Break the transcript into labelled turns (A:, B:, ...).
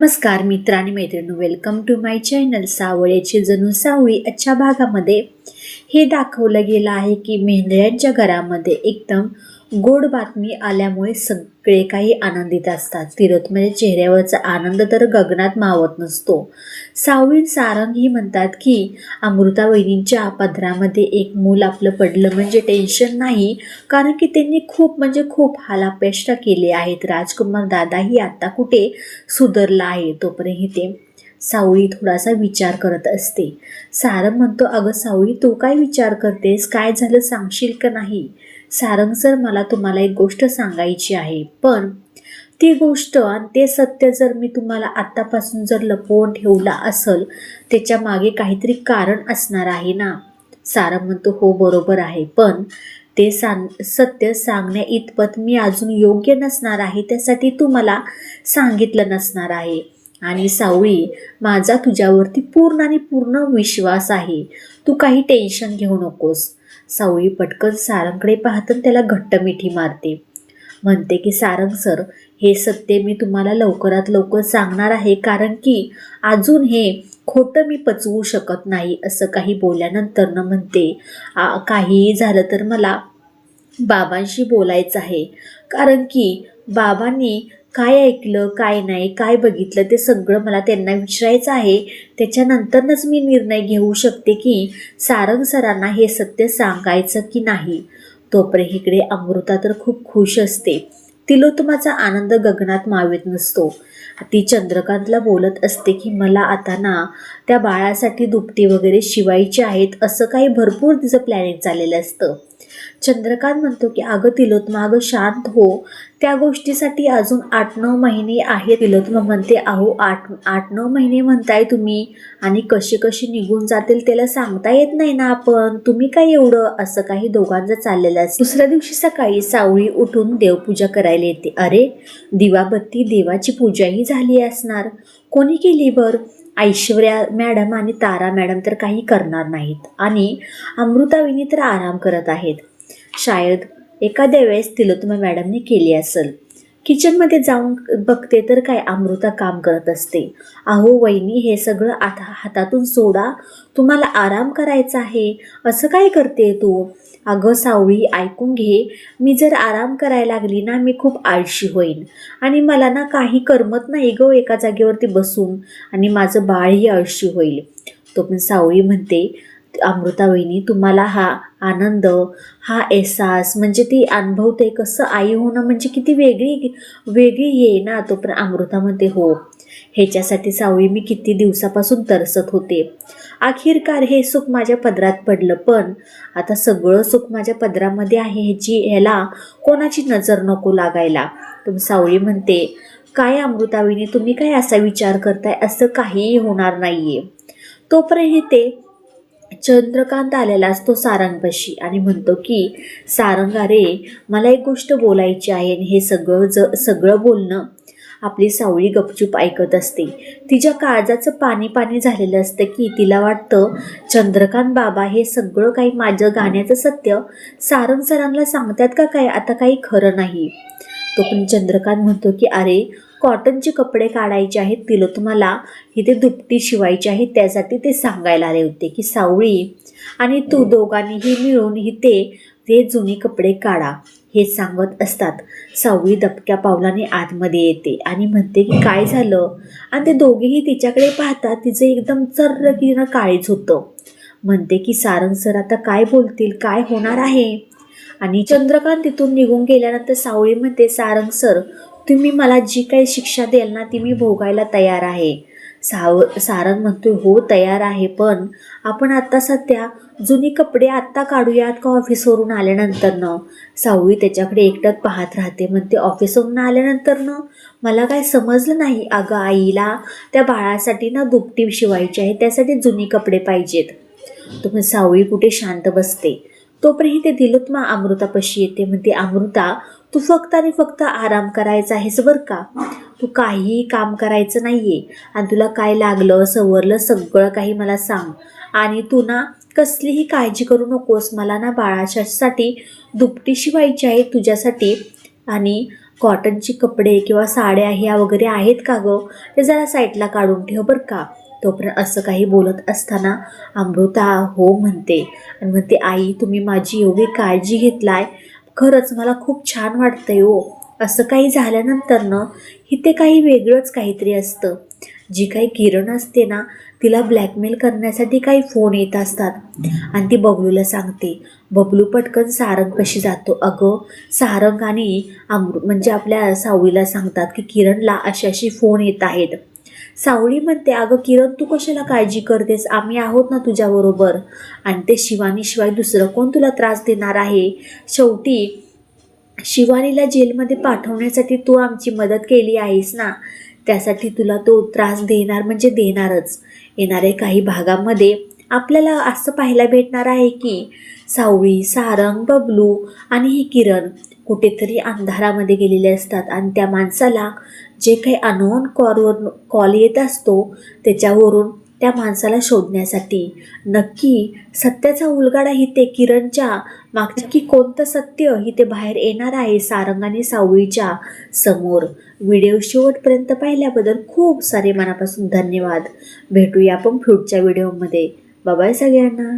A: नमस्कार मित्र आणि मैत्रिणी, वेलकम टू माय चॅनल. सावळ्याची जणू सावळी आजच्या भागामध्ये हे दाखवलं गेलं आहे की मेंढऱ्यांच्या घरामध्ये एकदम गोड बातमी आल्यामुळे सगळे काही आनंदित असतात. तिलोत्तमाच्या चेहऱ्यावरचा आनंद तर गगनात मावत नसतो. सावळी सारंग ही म्हणतात की अमृता वहिनींच्या पदरामध्ये एक मूल आपलं पडलं म्हणजे टेन्शन नाही, कारण की त्यांनी खूप हालापेष्टा केले आहेत. राजकुमार दादाही आता कुठे सुधारला आहे. तोपर्यंत ते सावळी थोडासा विचार करत असते. सारंग म्हणतो, अगं सावळी, तू काय विचार करतेस? काय झालं सांगशील का नाही? सारंग सर, मला तुम्हाला एक गोष्ट सांगायची आहे, पण ती गोष्ट आणि ते सत्य जर मी तुम्हाला आत्तापासून जर लपवून ठेवला असेल, त्याच्या मागे काहीतरी कारण असणार आहे ना? सारंग म्हणतो, हो बरोबर आहे, पण ते सत्य सांगण्या इतपत मी अजून योग्य नसणार आहे, त्यासाठी तू मला सांगितलं नसणार आहे. आणि सावळी, माझा तुझ्यावरती पूर्ण विश्वास आहे, तू काही टेन्शन घेऊ नकोस. सावळी पटकन सारंगकडे पाहत त्याला घट्ट मिठी मारते. म्हणते की सारंग सर, हे सत्य मी तुम्हाला लवकरात लवकर सांगणार आहे, कारण की अजून हे खोटं मी पचवू शकत नाही. असं काही बोलल्यानंतर म्हणते, काहीही झालं तर मला बाबांशी बोलायचं आहे, कारण की बाबांनी काय ऐकलं, काय नाही, काय बघितलं ते सगळं मला त्यांना विचारायचं आहे. त्याच्यानंतरच मी निर्णय घेऊ शकते की सारंग सरांना हे सत्य सांगायचं की नाही. तोपर्यंत इकडे अमृता तर खूप खुश असते. तिलोत्तमाचा आनंद गगनात मावेत नसतो. ती चंद्रकांतला बोलत असते की मला आता ना त्या बाळासाठी दुपटी वगैरे शिवायची आहेत, असं काही भरपूर तिचं प्लॅनिंग चाललेलं असतं. चंद्रकांत म्हणतो की अगं तिलोत्तमा, अगं शांत हो, त्या गोष्टीसाठी अजून 8-9 महिने आहे. तिलोत्तमा म्हणते, अहो 8-9 महिने म्हणताय तुम्ही, आणि कशी निघून जातील त्याला सांगता येत नाही ना आपण, तुम्ही काय एवढं, असं काही दोघांचं चाललेलं असतं. दुसऱ्या दिवशी सकाळी सावळी उठून देवपूजा करायला येते. अरे, दिवाबत्ती देवाची पूजाही झाली असणार. कोणी केली बर? ऐश्वर्या मॅडम आणि तारा मॅडम तर काही करणार नाहीत, आणि अमृताविनी तर आराम करत आहेत. शायद एखाद्या वेळेस तिलोत्तमा मॅडमने केली असेल. किचनमध्ये जाऊन बघते तर काय, अमृता काम करत असते. अहो वहिनी, हे सगळं आता हातातून सोडा, तुम्हाला आराम करायचा आहे, असं काय करते तू? अगं सावळी, ऐकून घे, मी जर आराम करायला लागली ना, मी खूप आळशी होईन, आणि मला ना काही करमत नाही गं एका जागेवरती बसून, आणि माझं बाळही आळशी होईल. तो पण सावळी म्हणते, अमृता वहिनी, तुम्हाला हा आनंद, हा एहसास म्हणजे ती अनुभवते कसं आई होणं म्हणजे किती वेगळी ये ना. तो पण अमृता म्हणते, हो, ह्याच्यासाठी सावळी मी किती दिवसापासून तरसत होते. अखेरकार हे सुख माझ्या पदरात पडलं, पण आता सगळं सुख माझ्या पदरामध्ये आहे, ह्याला कोणाची नजर नको लागायला. तर सावळी म्हणते, काय अमृताविनी, तुम्ही काय असा विचार करताय? असं काहीही होणार नाहीये. तोपर्यंत ते चंद्रकांत आलेला असतो सारंगपाशी आणि म्हणतो की सारंग, अरे मला एक गोष्ट बोलायची आहे. आणि हे सगळं बोलणं आपली सावळी गपचूप ऐकत असते. तिच्या काळजाचं पाणी झालेलं असतं की तिला वाटतं चंद्रकांत बाबा हे सगळं काही माझं गाण्याचं सत्य सारंग सरांना सांगतात का काय, आता काही खरं नाही. तो पण चंद्रकांत म्हणतो की अरे, कॉटनचे कपडे काढायचे आहेत, तिलोत्तमाला इथे दुपटी शिवायची आहे, त्यासाठी ते सांगायला आले होते की सावळी आणि तू दोघांनीही मिळून इथे ते जुने कपडे काढा, हे सांगत असतात. सावळी दबक्या पावलाने आतमध्ये येते आणि म्हणते की काय झालं? आणि ते दोघेही तिच्याकडे पाहतात. तिचं एकदम चर्रकीनं काळीच होतं. म्हणते की सारंग सर आता काय बोलतील, काय होणार आहे? आणि चंद्रकांत तिथून निघून गेल्यानंतर सावळी म्हणते, सारंग सर, तुम्ही मला जी काही शिक्षा द्याल ना, ती मी भोगायला तयार आहे. सारंग म्हणतोय, हो तयार आहे, पण आपण आत्ता सध्या जुनी कपडे आत्ता काढूयात का ऑफिसवरून आल्यानंतर? सावळी त्याच्याकडे एकटक पाहत राहते. म्हणते, ऑफिसवरून आल्यानंतर मला काय समजलं नाही. अगं आईला त्या बाळासाठी ना दुपटी शिवायची आहे, त्यासाठी जुनी कपडे पाहिजेत. तो सावळी कुठे शांत बसते. तोपर्यंत ते तिलोत्तमा अमृतापाशी येते. म्हणते, अमृता, तू फक्त आणि फक्त आराम करायचा आहेस बरं का, तू काहीही काम करायचं नाहीये, आणि तुला काय लागलं सवरलं सगळं काही मला सांग, आणि तू ना कसलीही काळजी करू नकोस. मला ना बाळाच्यासाठी दुपटी शिवायची आहे तुझ्यासाठी, आणि कॉटनचे कपडे किंवा साड्या ह्या वगैरे आहेत का गं, ते जरा साईडला काढून ठेव बरं का. तोपर्यंत असं काही बोलत असताना अमृता हो म्हणते आणि म्हणते, आई तुम्ही माझी एवढी काळजी घेतलाय, खरंच मला खूप छान वाटतंय हो. असं काही झाल्यानंतर ना इथे काही वेगळंच काहीतरी असतं. जी काही किरण असते ना, तिला ब्लॅकमेल करण्यासाठी काही फोन येत असतात आणि ती बबलूला सांगते. बबलू पटकन सारंगपाशी जातो. अगं सारंग आणि म्हणजे आपल्या सावळीला सांगतात की किरणला अशी अशी फोन येत आहेत. सावळी म्हणते, अगं किरण तू कशाला काळजी करतेस, आम्ही आहोत ना तुझ्याबरोबर. आणि ते शिवानीशिवाय दुसरं कोण तुला त्रास देणार आहे. शेवटी शिवानीला जेलमध्ये पाठवण्यासाठी तू आमची मदत केली आहेस ना, त्यासाठी तुला तो त्रास देणार म्हणजे देणारच. येणाऱ्या काही भागामध्ये आपल्याला असं पाहायला भेटणार आहे की सावळी, सारंग, बबलू आणि ही किरण कुठेतरी अंधारामध्ये गेलेले असतात आणि त्या माणसाला जे काही अनोन कॉल येत असतो त्याच्यावरून त्या माणसाला शोधण्यासाठी नक्की सत्याचा उलगडा इथे किरणच्या मागच्या की कोणतं सत्य इथे बाहेर येणार आहे सारंग आणि सावळीच्या समोर. व्हिडिओ शेवटपर्यंत पाहिल्याबद्दल खूप सारे मनापासून धन्यवाद. भेटूया आपण पुढच्या व्हिडिओमध्ये. बाय बाय सगळ्यांना.